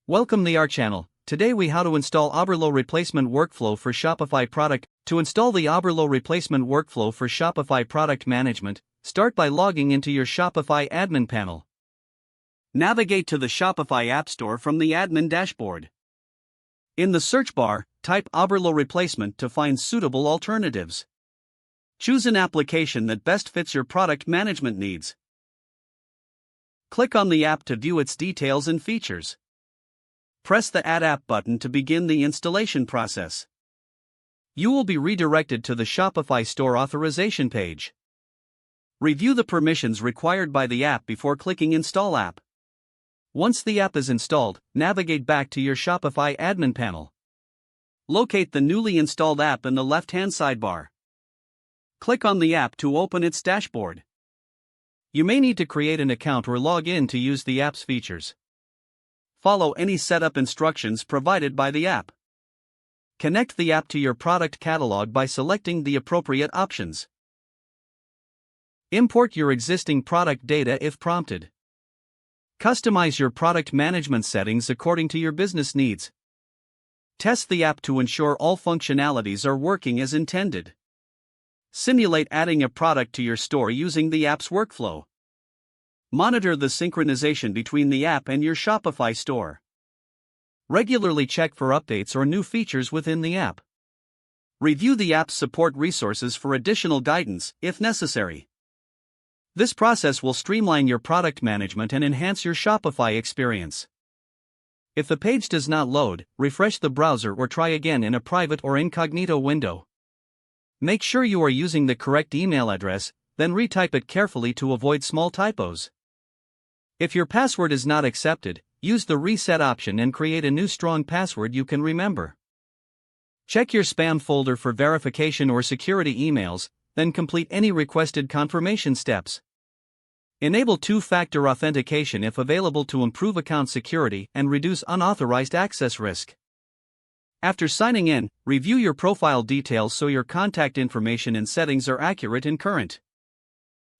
Welcome to our channel. Today we how to install Oberlo replacement workflow for Shopify product. To install the Oberlo replacement workflow for Shopify product management, start by logging into your Shopify admin panel. Navigate to the Shopify App Store from the admin dashboard. In the search bar, type Oberlo replacement to find suitable alternatives. Choose an application that best fits your product management needs. Click on the app to view its details and features. Press the Add App button to begin the installation process. You will be redirected to the Shopify Store authorization page. Review the permissions required by the app before clicking Install App. Once the app is installed, navigate back to your Shopify admin panel. Locate the newly installed app in the left-hand sidebar. Click on the app to open its dashboard. You may need to create an account or log in to use the app's features. Follow any setup instructions provided by the app. Connect the app to your product catalog by selecting the appropriate options. Import your existing product data if prompted. Customize your product management settings according to your business needs. Test the app to ensure all functionalities are working as intended. Simulate adding a product to your store using the app's workflow. Monitor the synchronization between the app and your Shopify store. Regularly check for updates or new features within the app. Review the app's support resources for additional guidance, if necessary. This process will streamline your product management and enhance your Shopify experience. If the page does not load, refresh the browser or try again in a private or incognito window. Make sure you are using the correct email address, then retype it carefully to avoid small typos. If your password is not accepted, use the reset option and create a new strong password you can remember. Check your spam folder for verification or security emails, then complete any requested confirmation steps. Enable two-factor authentication if available to improve account security and reduce unauthorized access risk. After signing in, review your profile details so your contact information and settings are accurate and current.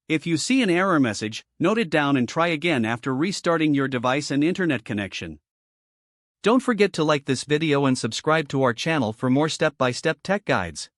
If you see an error message, note it down and try again after restarting your device and internet connection. Don't forget to like this video and subscribe to our channel for more step-by-step tech guides.